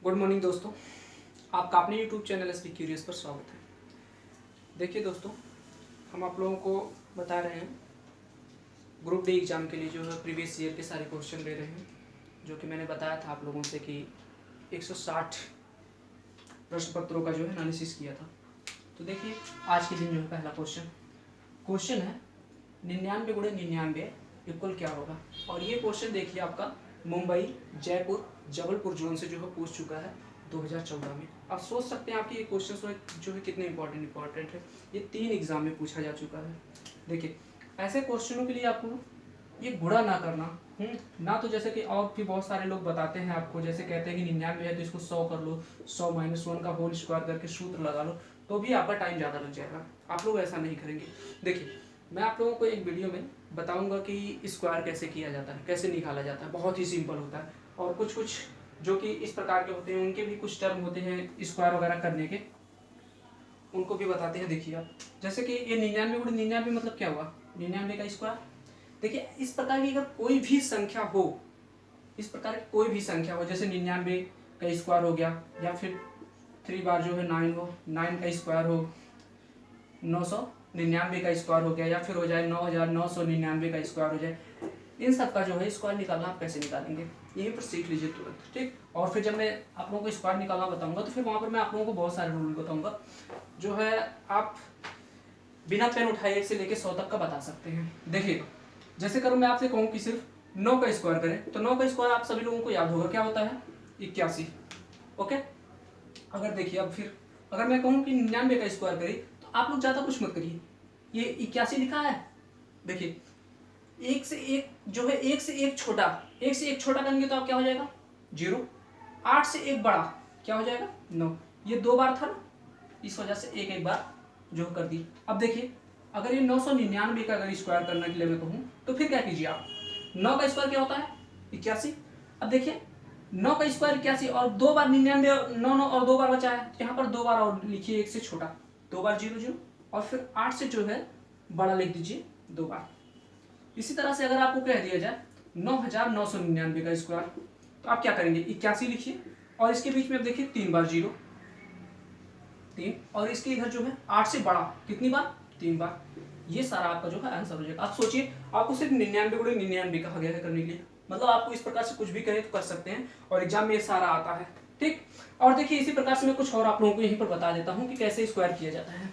Good morning दोस्तों, आपका अपने यूट्यूब चैनल एसपी क्यूरियस पर स्वागत है। देखिए दोस्तों, हम आप लोगों को बता रहे हैं ग्रुप डी एग्ज़ाम के लिए जो है प्रीवियस ईयर के सारे क्वेश्चन ले रहे हैं, जो कि मैंने बताया था आप लोगों से कि 160 प्रश्न पत्रों का जो है एनालिसिस किया था। तो देखिए आज के दिन जो है पहला क्वेश्चन है 99 गुणे 99 इक्वल क्या होगा। और ये क्वेश्चन देखिए आपका मुंबई, जयपुर, जबलपुर जोन से जो है पूछ चुका है 2014 में। आप सोच सकते हैं आपके ये क्वेश्चन जो है कितने इंपॉर्टेंट है। ये 3 एग्जाम में पूछा जा चुका है। देखिए ऐसे क्वेश्चनों के लिए आपको ये गुणा ना करना, ना तो जैसे कि और भी बहुत सारे लोग बताते हैं आपको, जैसे कहते हैं कि 99 है तो इसको 100 कर लो, 100 - 1 का होल स्क्वायर करके सूत्र लगा लो, तो भी आपका टाइम ज़्यादा लग जाएगा। आप लोग ऐसा नहीं करेंगे। देखिए मैं आप लोगों को एक वीडियो में बताऊंगा कि स्क्वायर कैसे किया जाता है, कैसे निकाला जाता है। बहुत ही सिंपल होता है। और कुछ जो कि इस प्रकार के होते हैं उनके भी कुछ टर्म होते हैं स्क्वायर वगैरह करने के, उनको भी बताते हैं। देखिए आप, जैसे कि ये 99 गुणे 99 मतलब क्या हुआ, 99 का स्क्वायर। देखिए इस प्रकार की अगर कोई भी संख्या हो, इस प्रकार की कोई भी संख्या हो, जैसे 99 का स्क्वायर हो गया, या फिर 3 बार जो है 9 हो, 9 का स्क्वायर हो, 999 का स्क्वायर हो गया, या फिर हो जाए 9999 का स्क्वायर हो जाए। इन सब का जो है स्क्वायर निकालना आप कैसे निकालेंगे यहीं पर सीख लीजिए तुरंत, ठीक। और फिर जब मैं आप लोगों को स्क्वायर निकालना बताऊंगा तो फिर वहाँ पर मैं आप लोगों को बहुत सारे रूल बताऊंगा, जो है आप बिना पेन उठाए 1 से लेकर 100 तक का बता सकते हैं। देखिए जैसे करूँ मैं आपसे कहूँ कि सिर्फ 9 का स्क्वायर करें, तो 9 का स्क्वायर आप सभी लोगों को याद होगा क्या होता है, 81। ओके। अगर देखिए अब फिर अगर मैं कहूँ कि 99 का स्क्वायर करें, तो आप लोग ज़्यादा कुछ मत करिए, ये 81 लिखा है। देखिए एक से एक जो है, एक से एक छोटा, एक से एक छोटा करेंगे तो आप क्या हो जाएगा 0। 8 से एक बड़ा क्या हो जाएगा 9। ये 2 बार था ना, इस वजह से एक बार जो कर दी। अब देखिए अगर ये 999 का अगर स्क्वायर करने के लिए मैं कहूँ तो फिर क्या कीजिए आप, 9 का स्क्वायर क्या होता है 81। अब देखिए 9 का स्क्वायर 81 और 2 बार 99, 9 और 2 बार बचा है, यहाँ पर 2 बार और लिखिए, एक से छोटा 2 बार 0 0, और फिर 8 से जो है बड़ा लिख दीजिए 2 बार। इसी तरह से अगर आपको कह दिया जाए 9999 का स्क्वायर, तो आप क्या करेंगे 81 लिखिए, और इसके बीच में आप देखिए 3 बार 0 3, और इसके इधर जो है 8 से बड़ा कितनी बार 3 बार। ये सारा आपका जो है आंसर हो जाएगा। आप सोचिए आपको सिर्फ 99 गुणे 99 कहा गया है करने के लिए, मतलब आपको इस प्रकार से कुछ भी करें तो कर सकते हैं, और एग्जाम में ये सारा आता है, ठीक। और देखिए इसी प्रकार से मैं कुछ और आप लोगों को यहीं पर बता देता हूँ कि कैसे स्क्वायर किया जाता है।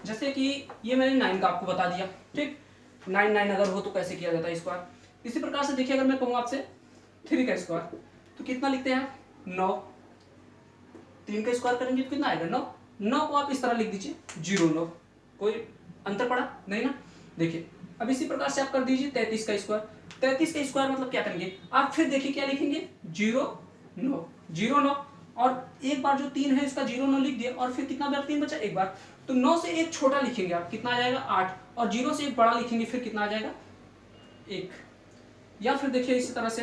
जैसे कि ये मैंने 9 का आपको बता दिया, ठीक। 9 अगर हो तो कैसे किया जाता है स्क्वायर। इसी प्रकार से देखिए अगर मैं कहूँ आपसे 3 का स्क्वायर, तो कितना लिखते हैं 9। 3 का स्क्वायर करेंगे तो कितना आएगा 9। 9 को आप इस तरह लिख दीजिए 0 9। कोई अंतर पड़ा नहीं ना। देखिए अब इसी प्रकार से आप कर दीजिए 33 का स्क्वायर। 33 का स्क्वायर मतलब क्या करेंगे आप, फिर देखिए क्या लिखेंगे 0 9 0 9, और एक बार जो 3 है इसका 0 9 लिख दिया, और फिर कितना बार 3 बचा एक बार, तो 9 से एक छोटा लिखेंगे आप, कितना आ जाएगा 8, और 0 से एक बड़ा लिखेंगे, फिर कितना आ जाएगा 1। या फिर देखिए इसी तरह से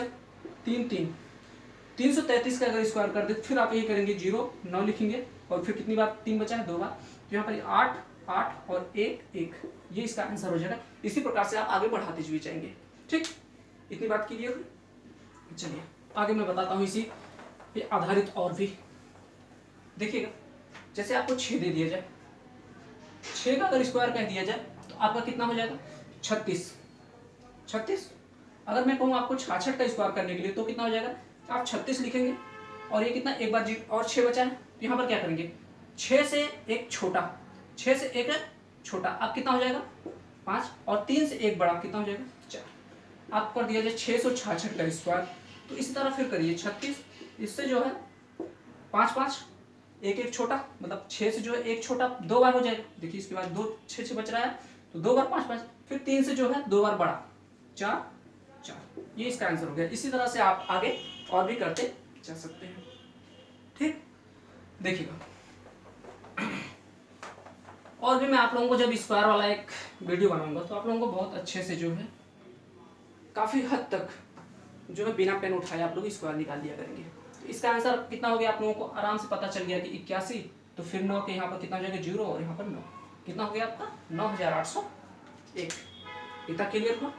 333 का अगर स्क्वायर कर दे, फिर आप यही करेंगे 0 9 लिखेंगे, और फिर कितनी बार 3 बचा है 2 बार, तो यहाँ पर 8 8 और 1 1, ये इसका आंसर हो जाएगा। इसी प्रकार से आप आगे बढ़ाते हुए जाएंगे, ठीक। इतनी बात क्लियर। चलिए आगे मैं बताता हूँ इसी पे आधारित और भी। देखिएगा जैसे आपको 6 दे दिया जाए, 6 का अगर स्क्वायर कह दिया जाए तो आपका कितना हो जाएगा 36। 36 अगर मैं कहूँ आपको 66 का स्क्वायर करने के लिए तो कितना हो जाएगा, आप 36 लिखेंगे, और ये कितना एक बार जी और 6 बचा है, तो यहाँ पर क्या करेंगे 6 से एक छोटा, 6 से एक छोटा, अब कितना हो जाएगा 5, और 3 से एक बड़ा कितना हो जाएगा 4। आप कर दिया जाए 666 का स्क्वायर, तो इसी तरह फिर करिए 36, इससे जो है 5 5 एक एक छोटा, मतलब 6 से जो है एक छोटा 2 बार हो जाएगा। देखिए इसके बाद 2 6 से बच रहा है, तो 2 बार 5 5, फिर 3 से जो है 2 बार बड़ा 4 4, ये इसका आंसर हो गया। इसी तरह से आप आगे और भी करते जा सकते हैं, ठीक। देखिएगा और भी मैं आप लोगों को जब स्क्वायर वाला एक वीडियो बनाऊंगा तो आप लोगों को बहुत अच्छे से जो है काफ़ी हद तक जो है बिना पेन उठाए आप लोग स्क्वायर निकाल लिया करेंगे। तो इसका आंसर कितना हो गया आप लोगों को आराम से पता चल गया कि 81, तो फिर 9 के यहाँ पर कितना हो जाएगा 0, और यहाँ पर 9 कितना हो गया आपका 9801। इतना क्लियर हुआ।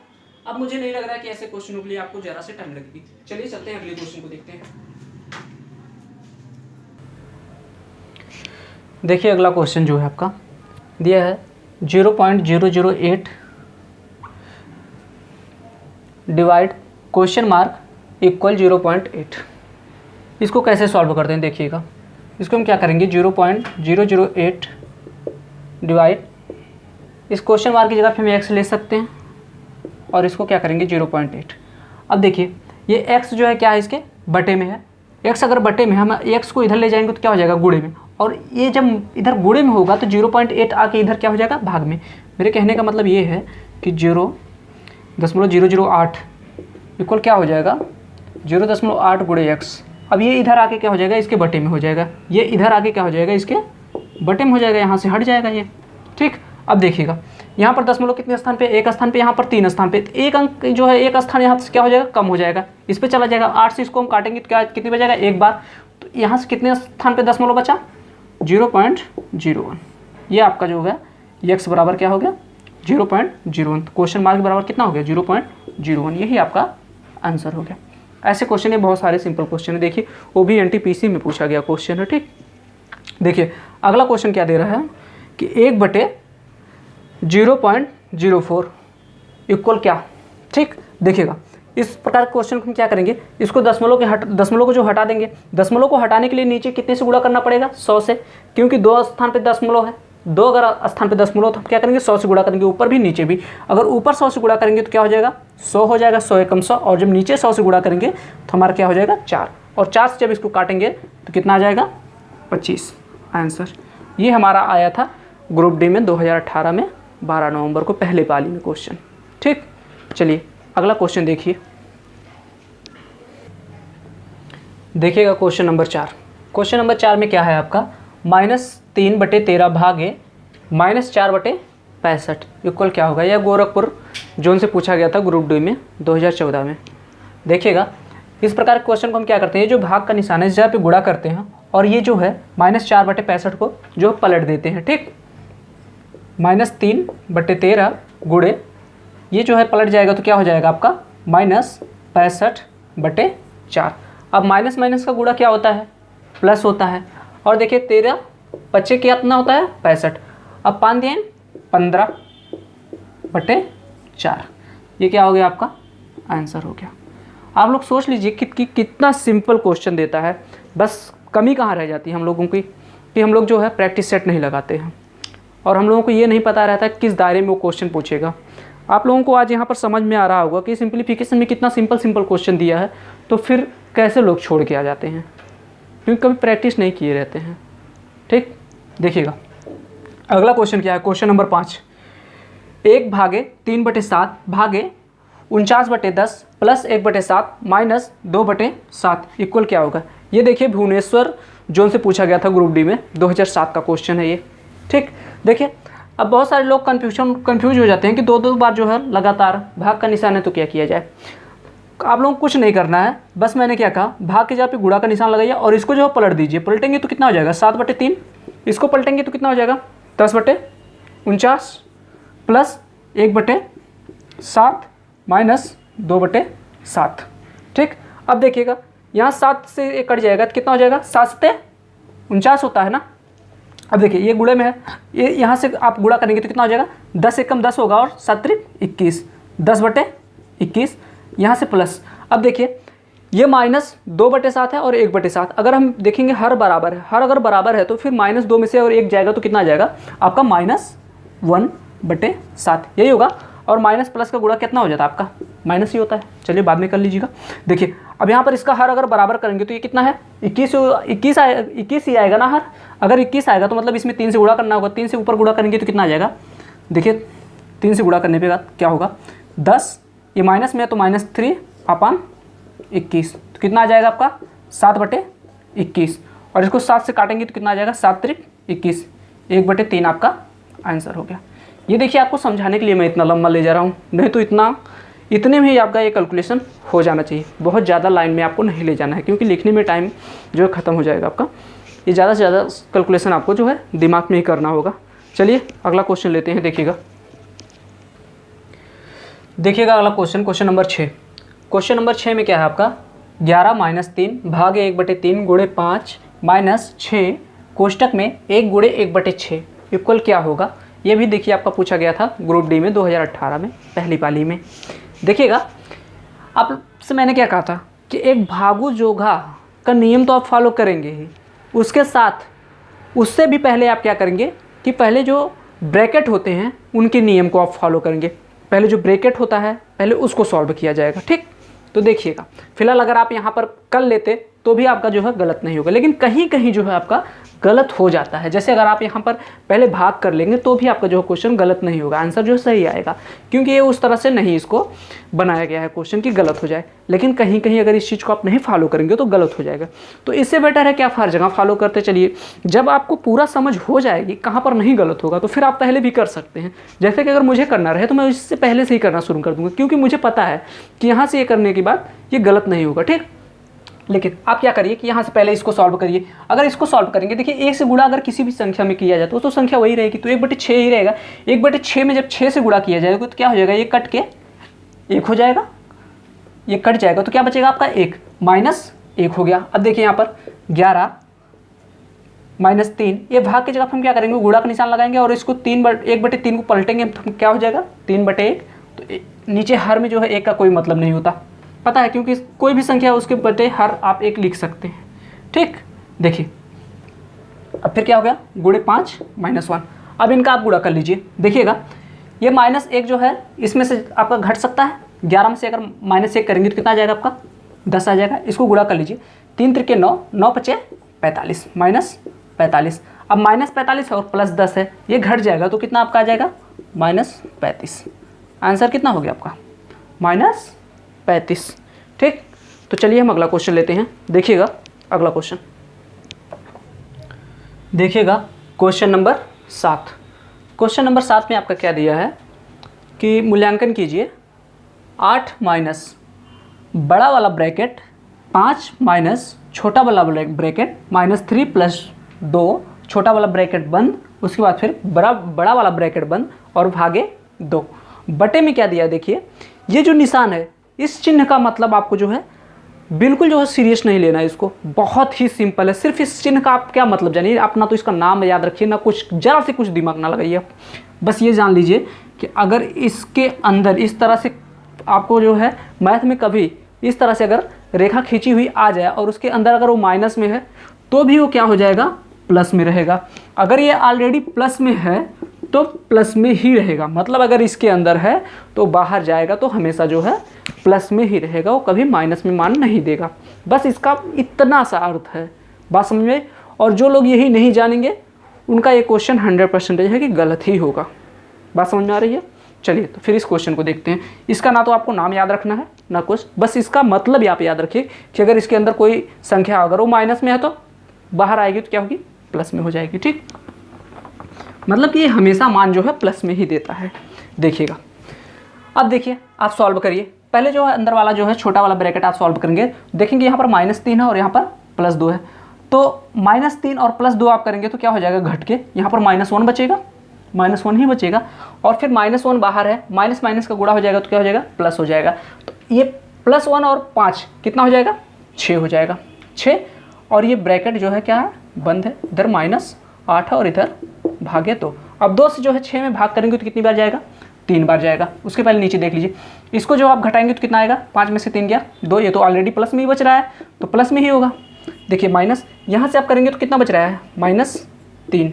अब मुझे नहीं लग रहा है कि ऐसे क्वेश्चनों के लिए आपको जरा से टाइम लगेगी। चलिए चलते हैं अगले क्वेश्चन को देखते हैं। देखिए अगला क्वेश्चन जो है आपका दिया है 0.008 डिवाइड क्वेश्चन मार्क इक्वल 0.8। इसको कैसे सॉल्व करते हैं देखिएगा। इसको हम क्या करेंगे 0.008 डिवाइड, इस क्वेश्चन मार्क की जगह पे हम एक्स ले सकते हैं और इसको क्या करेंगे 0.8। अब देखिए ये x जो है क्या है, इसके बटे में है। x अगर बटे में, हम x को इधर ले जाएंगे तो क्या हो जाएगा गुणे में, और ये जब इधर गुणे में होगा तो 0.8 आके इधर क्या हो जाएगा भाग में। मेरे कहने का मतलब ये है कि 0.008 इक्वल क्या हो जाएगा 0.8 गुणे x। अब ये इधर आके क्या हो जाएगा इसके बटे में हो जाएगा, ये इधर आके क्या हो जाएगा इसके बटे में हो जाएगा, यहाँ से हट जाएगा ये। ठीक, अब देखिएगा यहाँ पर दशमलव कितने स्थान पे, एक स्थान पे, यहाँ पर 3 स्थान पे, एक अंक जो है एक स्थान यहाँ से क्या हो जाएगा कम हो जाएगा, इस पे चला जाएगा। 8 से इसको हम काटेंगे तो क्या कितनी बचेगा एक बार, तो यहाँ से कितने स्थान पे दशमलव बचा 0.01। ये आपका जो है x बराबर क्या हो गया 0.01, क्वेश्चन मार्क बराबर कितना हो गया 0.01। यही आपका आंसर हो गया। ऐसे क्वेश्चन है बहुत सारे सिंपल क्वेश्चन है, देखिए वो भी NTPC में पूछा गया क्वेश्चन है। ठीक, देखिए अगला क्वेश्चन क्या दे रहा है कि 1/0.04 इक्वल क्या। ठीक, देखिएगा इस प्रकार के क्वेश्चन को हम क्या करेंगे, इसको दशमलव को जो हटा देंगे, दशमलव को हटाने के लिए नीचे कितने से गुणा करना पड़ेगा 100 से, क्योंकि 2 स्थान पे दशमलव है, 2 अगर स्थान पे दशमलव तो हम क्या करेंगे 100 से गुणा करेंगे, ऊपर भी नीचे भी। अगर ऊपर 100 से गुणा करेंगे तो क्या हो जाएगा 100 हो जाएगा, 100 एकम 100, और जब नीचे 100 से गुणा करेंगे तो हमारा क्या हो जाएगा 4, और 4 से जब इसको काटेंगे तो कितना आ जाएगा 25 आंसर। ये हमारा आया था ग्रुप डी में 2018 में 12 नवंबर को पहले पाली में क्वेश्चन। ठीक, चलिए अगला क्वेश्चन देखिए। देखिएगा क्वेश्चन नंबर 4। क्वेश्चन नंबर 4 में क्या है आपका -3/13 भागे -4/65 इक्वल क्या होगा। यह गोरखपुर जोन से पूछा गया था ग्रुप डी में 2014 में। देखिएगा इस प्रकार के क्वेश्चन को हम क्या करते हैं, जो भाग का निशान है इस जगह पे गुणा करते हैं और ये जो है -4/65 को जो पलट देते हैं। ठीक, -3/13 गुणे ये जो है पलट जाएगा तो क्या हो जाएगा आपका -65/4। अब माइनस माइनस का गुणा क्या होता है प्लस होता है, और देखिए 13 बच्चे कितना होता है 65। अब 5 दिए 15/4, ये क्या हो गया आपका आंसर हो गया। आप लोग सोच लीजिए कि कितना सिंपल क्वेश्चन देता है, बस कमी कहाँ रह जाती है हम लोगों की कि हम लोग जो है प्रैक्टिस सेट नहीं लगाते हैं और हम लोगों को ये नहीं पता रहता किस दायरे में वो क्वेश्चन पूछेगा। आप लोगों को आज यहाँ पर समझ में आ रहा होगा कि सिंप्लीफिकेशन में कितना सिंपल क्वेश्चन दिया है, तो फिर कैसे लोग छोड़ के आ जाते हैं क्योंकि कभी प्रैक्टिस नहीं किए रहते हैं। ठीक, देखिएगा अगला क्वेश्चन क्या है, क्वेश्चन नंबर 5। 1/3/7 भागे 49/10 प्लस 1/7 माइनस 2/7 इक्वल क्या होगा। ये देखिए भुवनेश्वर जोन से पूछा गया था ग्रुप डी में 2007 का क्वेश्चन है ये। ठीक, देखिए अब बहुत सारे लोग कंफ्यूज हो जाते हैं कि 2 बार जो है लगातार भाग का निशान है तो क्या किया जाए। आप लोगों को कुछ नहीं करना है, बस मैंने क्या कहा भाग के जगह पे गुणा का निशान लगाइए और इसको जो है पलट दीजिए। पलटेंगे तो कितना हो जाएगा 7/3, इसको पलटेंगे तो कितना हो जाएगा 10/49 प्लस 1/7 माइनस 2/7। ठीक, अब देखिएगा यहाँ 7 से 1 कट जाएगा तो कितना हो जाएगा 7/49 होता है ना। अब देखिए ये गुणे में है, ये यहाँ से आप गुणा करेंगे तो कितना हो जाएगा 10 एकम 10 होगा और 7×21 10/21, यहाँ से प्लस। अब देखिए ये -2/7 है और 1/7। अगर हम देखेंगे हर बराबर है, हर अगर बराबर है तो फिर -2 में से और 1 जाएगा तो कितना आ जाएगा आपका -1/7 यही होगा। और माइनस प्लस का गुणा कितना हो जाता है आपका माइनस ही होता है। चलिए बाद में कर लीजिएगा। देखिए अब यहाँ पर इसका हर अगर बराबर करेंगे तो ये कितना है 21 ही आएगा ना हर। अगर 21 आएगा तो मतलब इसमें 3 से गुणा करना होगा, 3 से ऊपर गुणा करेंगे तो कितना आ जाएगा। देखिए 3 से गुणा करने पे क्या होगा 10, ये माइनस में है तो -3/21 तो कितना आ जाएगा आपका 7/21, और इसको 7 से काटेंगे तो कितना आ जाएगा 7×21 1/3 आपका आंसर हो गया। ये देखिए आपको समझाने के लिए मैं इतना लंबा ले जा रहा हूँ, नहीं तो इतने में ही आपका ये कैलकुलेशन हो जाना चाहिए। बहुत ज़्यादा लाइन में आपको नहीं ले जाना है क्योंकि लिखने में टाइम जो है ख़त्म हो जाएगा आपका। ये ज़्यादा से ज़्यादा कैलकुलेशन आपको जो है दिमाग में ही करना होगा। चलिए अगला क्वेश्चन लेते हैं। देखिएगा अगला क्वेश्चन नंबर 6। क्वेश्चन नंबर 6 में क्या है आपका 11 - 3 भागे 1/3 गुणे 5 - 6 कोष्टक में 1 गुणे 1/6 इक्वल क्या होगा, ये भी देखिए आपका पूछा गया था ग्रुप डी में 2018 में पहली पाली में। देखिएगा आपसे मैंने क्या कहा था कि एक भागु जोघा का नियम तो आप फॉलो करेंगे ही, उसके साथ उससे भी पहले आप क्या करेंगे कि पहले जो ब्रैकेट होते हैं उनके नियम को आप फॉलो करेंगे। पहले जो ब्रैकेट होता है पहले उसको सॉल्व किया जाएगा। ठीक, तो देखिएगा फिलहाल अगर आप यहाँ पर कर लेते तो भी आपका जो है गलत नहीं होगा, लेकिन कहीं कहीं जो है आपका गलत हो जाता है। जैसे अगर आप यहाँ पर पहले भाग कर लेंगे तो भी आपका जो है क्वेश्चन गलत नहीं होगा, आंसर जो सही आएगा, क्योंकि ये उस तरह से नहीं इसको बनाया गया है क्वेश्चन कि गलत हो जाए। लेकिन कहीं कहीं अगर इस चीज़ को आप नहीं फॉलो करेंगे तो गलत हो जाएगा। तो इससे बेटर है कि आप हर जगह फॉलो करते चलिए। जब आपको पूरा समझ हो जाएगी कहाँ पर नहीं गलत होगा तो फिर आप पहले भी कर सकते हैं। जैसे कि अगर मुझे करना रहे तो मैं इससे पहले से ही करना शुरू कर दूँगा, क्योंकि मुझे पता है कि यहाँ से ये करने के बाद ये गलत नहीं होगा। ठीक, लेकिन आप क्या करिए कि यहाँ से पहले इसको सॉल्व करिए। अगर इसको सॉल्व करेंगे, देखिए 1 से गुणा अगर किसी भी संख्या में किया जाए तो संख्या वही रहेगी, तो 1/6 ही रहेगा। 1/6 में जब 6 से गुणा किया जाएगा तो क्या हो जाएगा, ये कट के 1 हो जाएगा, ये कट जाएगा तो क्या बचेगा आपका 1 -1 हो गया। अब देखिए यहाँ पर 11 -3, ये भाग की जगह हम क्या करेंगे, गुणा का निशान लगाएंगे और इसको 1/3 को पलटेंगे तो क्या हो जाएगा 3/1। तो नीचे हर में जो है 1 का कोई मतलब नहीं होता, पता है, क्योंकि कोई भी संख्या उसके बटे हर आप 1 लिख सकते हैं। ठीक, देखिए अब फिर क्या हो गया, गुणे 5 -1। अब इनका आप गुणा कर लीजिए। देखिएगा ये -1 जो है इसमें से आपका घट सकता है, 11 में से अगर -1 करेंगे तो कितना आ जाएगा आपका 10 आ जाएगा। इसको गुणा कर लीजिए, 3 त्रिके 9, 9 × 5 = 45 -45। अब -45 और +10 है, ये घट जाएगा तो कितना आपका आ जाएगा -35। आंसर कितना हो गया आपका -35। ठीक, तो चलिए हम अगला क्वेश्चन लेते हैं। देखिएगा अगला क्वेश्चन, देखिएगा क्वेश्चन नंबर 7। क्वेश्चन नंबर 7 में आपका क्या दिया है कि मूल्यांकन कीजिए 8 माइनस बड़ा वाला ब्रैकेट 5 माइनस छोटा वाला ब्रैकेट -3 + 2 छोटा वाला ब्रैकेट बंद, उसके बाद फिर बड़ा वाला ब्रैकेट बंद और भागे 2। बटे में क्या दिया, देखिए ये जो निशान है इस चिन्ह का मतलब आपको जो है बिल्कुल जो है सीरियस नहीं लेना है, इसको बहुत ही सिंपल है। सिर्फ इस चिन्ह का आप क्या मतलब जानिए, आप ना तो इसका नाम याद रखिए, ना कुछ जरा से कुछ दिमाग ना लगाइए। बस ये जान लीजिए कि अगर इसके अंदर इस तरह से आपको जो है मैथ में कभी इस तरह से अगर रेखा खींची हुई आ जाए और उसके अंदर अगर वो माइनस में है तो भी वो क्या हो जाएगा, प्लस में रहेगा। अगर ये ऑलरेडी प्लस में है तो प्लस में ही रहेगा, मतलब अगर इसके अंदर है तो बाहर जाएगा तो हमेशा जो है प्लस में ही रहेगा, वो कभी माइनस में मान नहीं देगा। बस इसका इतना सा अर्थ है, बात समझ में। और जो लोग यही नहीं जानेंगे उनका ये क्वेश्चन 100% है कि गलत ही होगा। बात समझ में आ रही है? चलिए तो फिर इस क्वेश्चन को देखते हैं। इसका ना तो आपको नाम याद रखना है ना कुछ, बस इसका मतलब आप याद रखिए कि अगर इसके अंदर कोई संख्या अगर वो माइनस में है तो बाहर आएगी तो क्या होगी, प्लस में हो जाएगी। ठीक, मतलब कि ये हमेशा मान जो है प्लस में ही देता है। देखिएगा अब देखिए आप सॉल्व करिए। पहले जो है अंदर वाला जो है छोटा वाला ब्रैकेट आप सॉल्व करेंगे, देखेंगे यहाँ पर -3 है और यहाँ पर +2 है, तो -3 और +2 आप करेंगे तो क्या हो जाएगा, घट के यहाँ पर -1 बचेगा, -1 ही बचेगा। और फिर -1 बाहर है, माइनस माइनस का गुणा हो जाएगा तो क्या हो जाएगा, प्लस हो जाएगा। तो ये +1 और 5 कितना हो जाएगा, 6 हो जाएगा, 6। और ये ब्रैकेट जो है क्या है, बंद है, इधर -8 है और इधर भागे 2। अब 2 से जो है 6 में भाग करेंगे तो कितनी बार जाएगा, 3 बार जाएगा। उसके पहले नीचे देख लीजिए, इसको जो आप घटाएंगे तो कितना आएगा, 5 में से 3 गया 2, ये तो ऑलरेडी प्लस में ही बच रहा है तो प्लस में ही होगा। देखिए माइनस यहाँ से आप करेंगे तो कितना बच रहा है, -3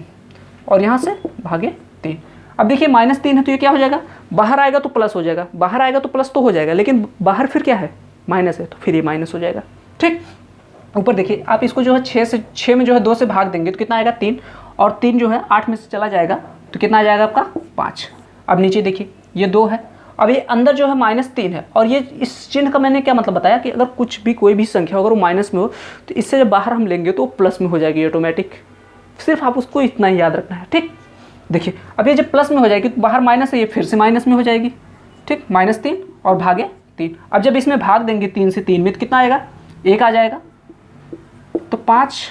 और यहाँ से भागे 3। अब देखिए -3 है तो ये क्या हो जाएगा, बाहर आएगा तो प्लस हो जाएगा, बाहर आएगा तो प्लस तो हो जाएगा, लेकिन बाहर फिर क्या है, माइनस है, तो फिर ये माइनस हो जाएगा। ठीक, ऊपर देखिए आप इसको जो है 6 में जो है 2 से भाग देंगे तो कितना आएगा, 3, और 3 जो है 8 में से चला जाएगा तो कितना आ जाएगा आपका, 5। अब नीचे देखिए ये 2 है, अब ये अंदर जो है -3 है, और ये इस चिन्ह का मैंने क्या मतलब बताया कि अगर कुछ भी कोई भी संख्या अगर वो माइनस में हो तो इससे जब बाहर हम लेंगे तो वो प्लस में हो जाएगी ऑटोमेटिक। सिर्फ आप उसको इतना ही याद रखना है। ठीक, देखिए अब ये जब प्लस में हो जाएगी तो बाहर माइनस है, ये फिर से माइनस में हो जाएगी। ठीक, -3 और भागे 3। अब जब इसमें भाग देंगे 3 से 3 में तो कितना आएगा, 1 आ जाएगा। तो 5,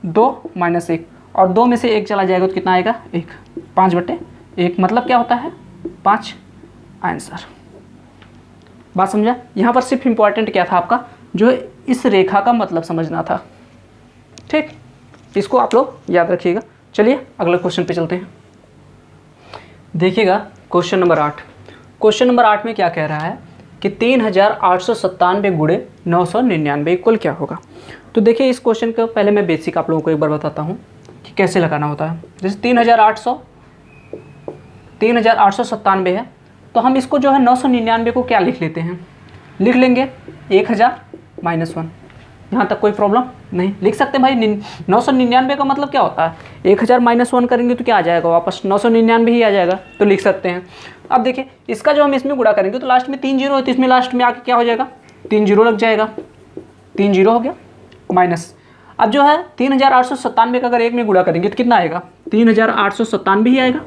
2 -1 और 2 में से 1 चला जाएगा तो कितना आएगा, 1, 5/1 मतलब क्या होता है, 5 आंसर। बात समझा? यहाँ पर सिर्फ इम्पॉर्टेंट क्या था आपका, जो इस रेखा का मतलब समझना था। ठीक, इसको आप लोग याद रखिएगा। चलिए अगले क्वेश्चन पे चलते हैं। देखिएगा क्वेश्चन नंबर 8। क्वेश्चन नंबर 8 में क्या कह रहा है कि 3897 गुणे 999 इक्वल क्या होगा। तो देखिए इस क्वेश्चन का पहले मैं बेसिक आप लोगों को एक बार बताता हूँ कि कैसे लगाना होता है। जैसे 3897 है, तो हम इसको जो है 999 को क्या लिख लेते हैं, लिख लेंगे 1000 माइनस 1। यहाँ तक कोई प्रॉब्लम नहीं, लिख सकते हैं भाई। 999 का मतलब क्या होता है, 1000 माइनस 1 करेंगे तो क्या आ जाएगा, वापस 999 ही आ जाएगा, तो लिख सकते हैं। अब देखिए इसका जो हम इसमें गुणा करेंगे तो लास्ट में 3 जीरो है, तो इसमें लास्ट में आके क्या हो जाएगा, 3 जीरो लग जाएगा, 3 जीरो हो गया माइनस। अब जो है 3897 का अगर एक में गुणा करेंगे तो कितना आएगा, 3897 ही आएगा।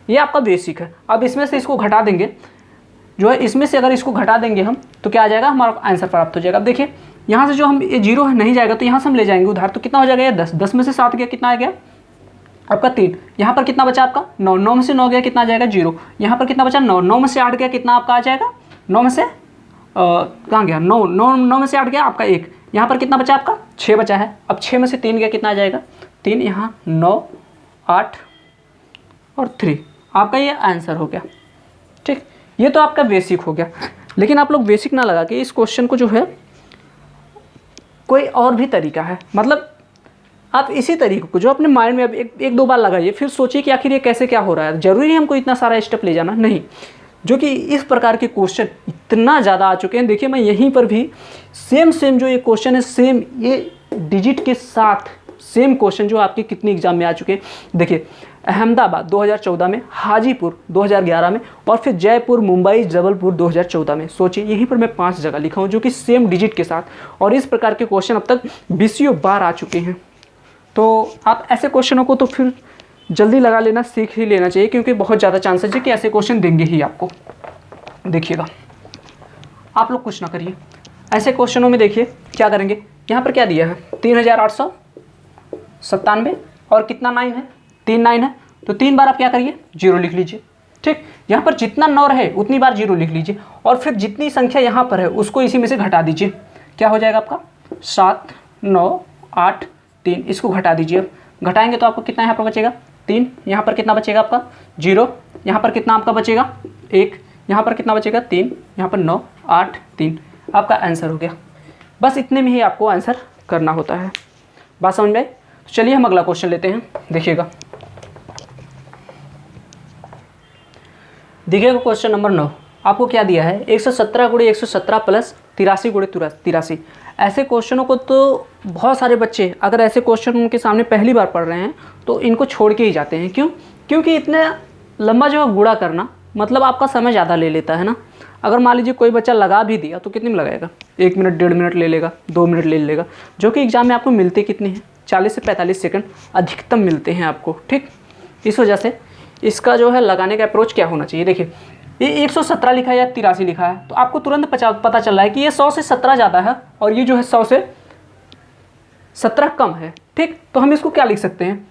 ये आपका बेसिक है। अब इसमें से इसको घटा देंगे, जो है इसमें से अगर इसको घटा देंगे हम तो क्या आ जाएगा, हमारा आंसर प्राप्त हो जाएगा। अब देखिए यहाँ से जो हम ये जीरो नहीं जाएगा तो यहाँ से हम ले जाएंगे उधार, तो कितना हो जाएगा, ये 10, 10 में से 7 गया, कितना आ गया आपका 3। यहाँ पर कितना बचा आपका 9, 9 में से 9 गया, कितना आ जाएगा 0। यहाँ पर कितना बचा 9, 9 में से 8 गया, कितना आपका आ जाएगा 9 में से कहाँ गया 9, 9 में से 8 गया आपका 1। यहाँ पर कितना बचा आपका 6 बचा है। अब 6 में से 3 गया, कितना आ जाएगा 3, यहाँ 9, 8 और 3, आपका ये आंसर हो गया। ठीक, ये तो आपका बेसिक हो गया। लेकिन आप लोग बेसिक ना लगा के इस क्वेश्चन को जो है कोई और भी तरीका है, मतलब आप इसी तरीके को जो अपने माइंड में अब एक दो बार लगाइए, फिर सोचिए कि आखिर ये कैसे क्या हो रहा है। ज़रूरी है हमको इतना सारा स्टेप ले जाना नहीं, जो कि इस प्रकार के क्वेश्चन इतना ज़्यादा आ चुके हैं। देखिए मैं यहीं पर भी सेम जो ये क्वेश्चन है, सेम ये डिजिट के साथ सेम क्वेश्चन जो आपके कितने एग्जाम में आ चुके हैं। देखिए अहमदाबाद 2014 में, हाजीपुर 2011 में, और फिर जयपुर, मुंबई, जबलपुर 2014 में। सोचिए यहीं पर मैं 5 जगह लिखा हूँ जो कि सेम डिजिट के साथ, और इस प्रकार के क्वेश्चन अब तक 20 बार आ चुके हैं। तो आप ऐसे क्वेश्चनों को तो फिर जल्दी लगा लेना, सीख ही लेना चाहिए, क्योंकि बहुत ज़्यादा चांसेस है कि ऐसे क्वेश्चन देंगे ही आपको। देखिएगा आप लोग कुछ ना करिए, ऐसे क्वेश्चनों में देखिए क्या करेंगे। यहाँ पर क्या दिया है 3897 और कितना 9 है, 3 9 है, तो 3 बार आप क्या करिए 0 लिख लीजिए। ठीक, यहाँ पर जितना 9 रहे उतनी बार 0 लिख लीजिए, और फिर जितनी संख्या यहाँ पर है उसको इसी में से घटा दीजिए। क्या हो जाएगा आपका 7 9 8 3, इसको घटा दीजिए। अब घटाएंगे तो आपको कितना यहाँ पर बचेगा 3, यहाँ पर कितना बचेगा आपका 0, यहाँ पर कितना आपका बचेगा 1, यहाँ पर कितना बचेगा 3, यहाँ पर 9 8 3, आपका आंसर हो गया। बस इतने में ही आपको आंसर करना होता है। बात समझ में आई? तो चलिए हम अगला क्वेश्चन लेते हैं। देखिएगा क्वेश्चन नंबर 9 आपको क्या दिया है, 117 गुणे 117 प्लस 83 गुणे 83। ऐसे क्वेश्चनों को तो बहुत सारे बच्चे अगर ऐसे क्वेश्चन उनके सामने पहली बार पढ़ रहे हैं तो इनको छोड़ के ही जाते हैं। क्यों? क्योंकि इतने लंबा जो है गुणा करना मतलब आपका समय ज़्यादा ले लेता है ना। अगर मान लीजिए कोई बच्चा लगा भी दिया तो कितने में लगाएगा, 1 मिनट 1.5 मिनट ले लेगा, 2 मिनट ले लेगा, जो कि एग्जाम में आपको मिलते कितने हैं 40 से 45 सेकंड अधिकतम मिलते हैं आपको। ठीक, इस वजह से इसका जो है लगाने का अप्रोच क्या होना चाहिए। देखिए ये 117 लिखा है या 83 लिखा है, तो आपको तुरंत पता चल रहा है कि ये 100 से 17 ज़्यादा है और ये जो है 100 से 17 कम है। ठीक, तो हम इसको क्या लिख सकते हैं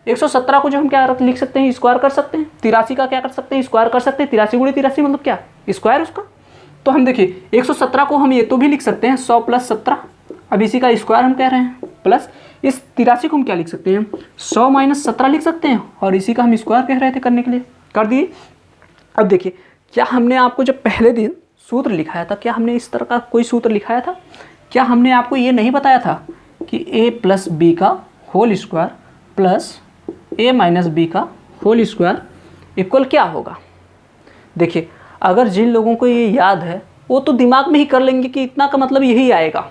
117 को जो हम क्या लिख सकते हैं, स्क्वायर कर सकते हैं। 83 का क्या कर सकते हैं, स्क्वायर कर सकते हैं। 83 गुणे 83 मतलब क्या, स्क्वायर उसका। तो हम देखिए 117 को हम ये तो भी लिख सकते हैं 100 प्लस 17, अब इसी का स्क्वायर हम कह रहे हैं, प्लस इस 83 को हम क्या लिख सकते हैं 100 माइनस 17 लिख सकते हैं, और इसी का हम स्क्वायर कह रहे थे करने के लिए, कर दिए। अब देखिए क्या हमने आपको जब पहले दिन सूत्र लिखाया था, क्या हमने इस तरह का कोई सूत्र लिखाया था? क्या हमने आपको ये नहीं बताया था कि a प्लस बी का whole square plus a minus B का होल स्क्वायर इक्वल क्या होगा? देखिए अगर जिन लोगों को ये याद है वो तो दिमाग में ही कर लेंगे कि इतना का मतलब यही आएगा,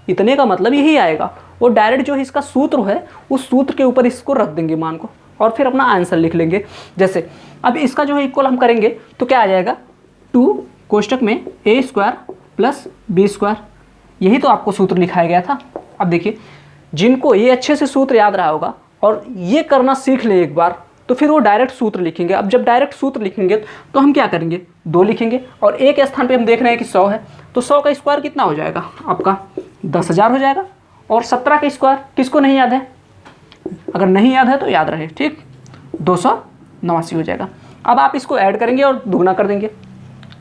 इतने का मतलब यही आएगा। वो डायरेक्ट जो है इसका सूत्र है उस सूत्र के ऊपर इसको रख देंगे मान को, और फिर अपना आंसर लिख लेंगे। जैसे अब इसका जो है इक्वल हम करेंगे तो क्या आ जाएगा 2 कोष्टक में a square plus B square, यही तो आपको सूत्र लिखाया गया था। अब देखिए जिनको ये अच्छे से सूत्र याद रहा होगा और ये करना सीख ले एक बार, तो फिर वो डायरेक्ट सूत्र लिखेंगे। अब जब डायरेक्ट सूत्र लिखेंगे तो हम क्या करेंगे 2 लिखेंगे, और एक स्थान पे हम देख रहे हैं कि 100 है, तो 100 का स्क्वायर कितना हो जाएगा आपका 10,000 हो जाएगा। और 17 का स्क्वायर किसको नहीं याद है, अगर नहीं याद है तो याद रहे, ठीक 289 हो जाएगा। अब आप इसको ऐड करेंगे और दुगना कर देंगे।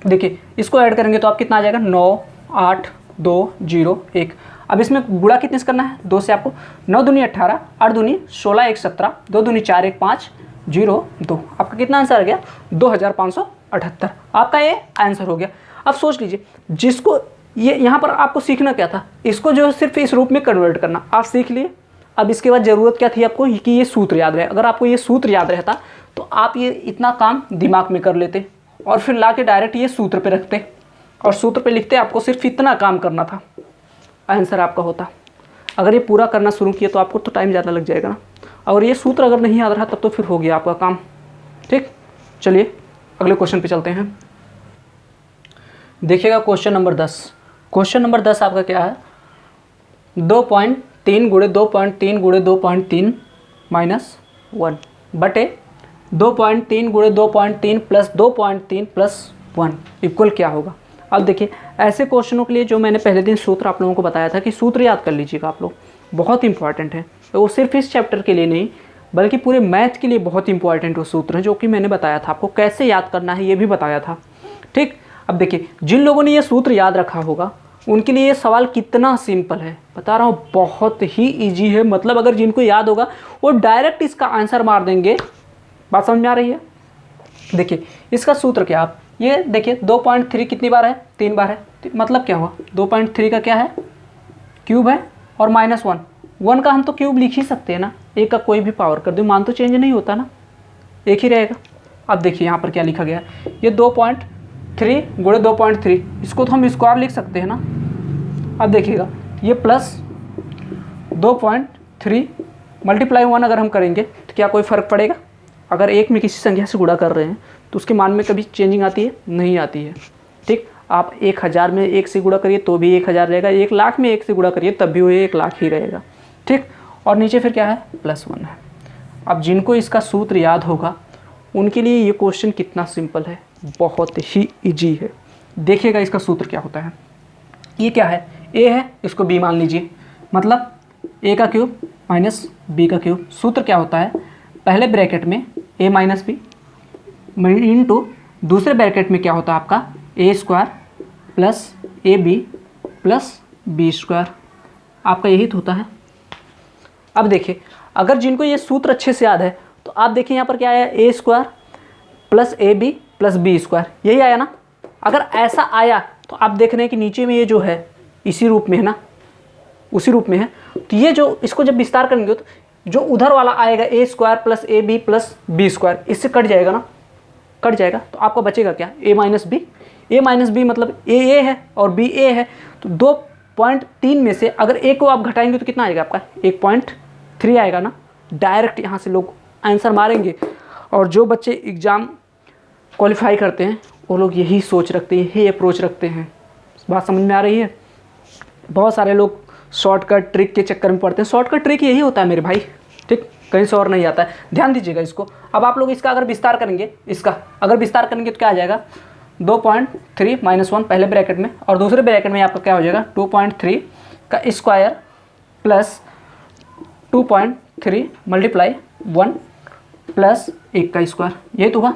देखिए इसको ऐड करेंगे तो आप कितना आ जाएगा 9 8 2 0 1। अब इसमें गुणा कितने से करना है? 2 से आपको 9 दूनी 18, 8 दूनी 16, 1 17, 2 दूनी 4, 1 5, 0 2। आपका कितना आंसर आ गया? 2578। आपका ये आंसर हो गया। अब सोच लीजिए, जिसको ये यहाँ पर आपको सीखना क्या था, इसको जो है सिर्फ इस रूप में कन्वर्ट करना, आप सीख लिए। अब इसके बाद ज़रूरत क्या थी आपको कि ये सूत्र याद रहे। अगर आपको ये सूत्र याद रहता तो आप ये इतना काम दिमाग में कर लेते और फिर ला के डायरेक्ट ये सूत्र पे रखते और सूत्र पे लिखते। आपको सिर्फ इतना काम करना था, आंसर आपका होता। अगर ये पूरा करना शुरू किया तो आपको तो टाइम ज़्यादा लग जाएगा ना। और ये सूत्र अगर नहीं याद रहा तब तो फिर हो गया आपका काम। ठीक, चलिए अगले क्वेश्चन पे चलते हैं। देखिएगा क्वेश्चन नंबर 10। क्वेश्चन नंबर 10 आपका क्या है? 2.3 गुणे 2.3 गुणे 2.3 माइनस 1 बटे 2.3 गुणे 2.3 प्लस 2.3 प्लस 1 इक्वल क्या होगा? अब देखिए, ऐसे क्वेश्चनों के लिए जो मैंने पहले दिन सूत्र आप लोगों को बताया था कि सूत्र याद कर लीजिएगा आप लोग, बहुत इंपॉर्टेंट है। वो सिर्फ इस चैप्टर के लिए नहीं बल्कि पूरे मैथ के लिए बहुत इंपॉर्टेंट वो सूत्र है, जो कि मैंने बताया था आपको कैसे याद करना है, ये भी बताया था। ठीक, अब देखिए, जिन लोगों ने ये सूत्र याद रखा होगा उनके लिए ये सवाल कितना सिंपल है, बता रहा हूँ, बहुत ही ईजी है। मतलब अगर जिनको याद होगा वो डायरेक्ट इसका आंसर मार देंगे। बात समझ में आ रही है? देखिए इसका सूत्र क्या, आप ये देखिए 2.3 कितनी बार है? 3 बार है। मतलब क्या हुआ? 2.3 का क्या है? क्यूब है और माइनस 1 का हम तो क्यूब लिख ही सकते हैं ना, एक का कोई भी पावर कर दो, मान तो चेंज नहीं होता ना, एक ही रहेगा। अब देखिए यहाँ पर क्या लिखा गया है, ये 2.3 गुणे 2.3, इसको तो हम स्क्वायर लिख सकते हैं ना। अब देखिएगा ये प्लस 2.3 मल्टीप्लाई 1 अगर हम करेंगे तो क्या कोई फ़र्क पड़ेगा? अगर एक में किसी संख्या से गुणा कर रहे हैं तो उसके मान में कभी चेंजिंग आती है? नहीं आती है। ठीक, आप 1000 में 1 से गुणा करिए तो भी 1000 रहेगा, 1 लाख में 1 से गुणा करिए तब भी वो 1 लाख ही रहेगा। ठीक, और नीचे फिर क्या है? प्लस 1 है। अब जिनको इसका सूत्र याद होगा उनके लिए ये क्वेश्चन कितना सिंपल है, बहुत ही ईजी है। देखिएगा इसका सूत्र क्या होता है। ये क्या है? ए है, इसको बी मान लीजिए, मतलब ए का क्यूब माइनस बी का क्यूब। सूत्र क्या होता है? पहले ब्रैकेट में ए माइनस बी इंटू दूसरे ब्रैकेट में क्या होता है आपका? A square plus A B plus B square. आपका यही तो होता है। अब देखिए, अगर जिनको ये सूत्र अच्छे से याद है तो आप देखिए यहाँ पर क्या आया? A square plus A B plus B square, यही आया ना। अगर ऐसा आया तो आप देख रहे हैं कि नीचे में ये जो है इसी रूप में है ना, उसी रूप में है। तो ये जो इसको जब विस्तार करेंगे तो जो उधर वाला आएगा A square plus A B plus B square, इससे कट जाएगा ना, कट जाएगा। तो आपका बचेगा क्या? A minus B. A minus B मतलब ए है और बी ए है, तो 2.3 में से अगर ए को आप घटाएंगे तो कितना आएगा आपका? 1.3 आएगा ना। डायरेक्ट यहाँ से लोग आंसर मारेंगे। और जो बच्चे एग्ज़ाम क्वालिफाई करते हैं वो लोग यही सोच रखते हैं, यही अप्रोच रखते हैं। बात समझ में आ रही है? बहुत सारे लोग शॉर्टकट ट्रिक के चक्कर में पड़ते हैं। शॉर्टकट ट्रिक यही होता है मेरे भाई, ठीक, कहीं से और नहीं आता है। ध्यान दीजिएगा इसको। अब आप लोग इसका अगर विस्तार करेंगे, इसका अगर विस्तार करेंगे तो क्या आ जाएगा? 2.3 माइनस 1 पहले ब्रैकेट में और दूसरे ब्रैकेट में आपका क्या हो जाएगा? 2.3 का स्क्वायर प्लस 2.3 मल्टीप्लाई 1 प्लस 1 का स्क्वायर, यही तो हुआ।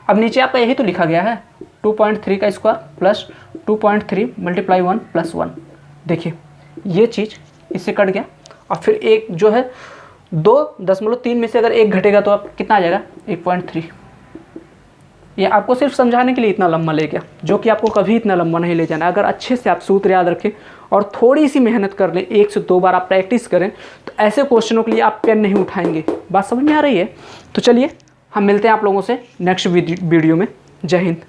अब नीचे आपका यही तो लिखा गया है, 2.3 का स्क्वायर प्लस 2.3 मल्टीप्लाई 1 प्लस 1। देखिए ये चीज़ इससे कट गया और फिर एक जो है 2.3 में से अगर 1 घटेगा तो आप कितना आ जाएगा? 1.3। ये आपको सिर्फ समझाने के लिए इतना लंबा ले गया, जो कि आपको कभी इतना लंबा नहीं ले जाना। अगर अच्छे से आप सूत्र याद रखें और थोड़ी सी मेहनत कर लें, 1 से 2 बार आप प्रैक्टिस करें तो ऐसे क्वेश्चनों के लिए आप पेन नहीं उठाएंगे। बात समझ में आ रही है? तो चलिए हम मिलते हैं आप लोगों से नेक्स्ट वीडियो में। जय हिंद।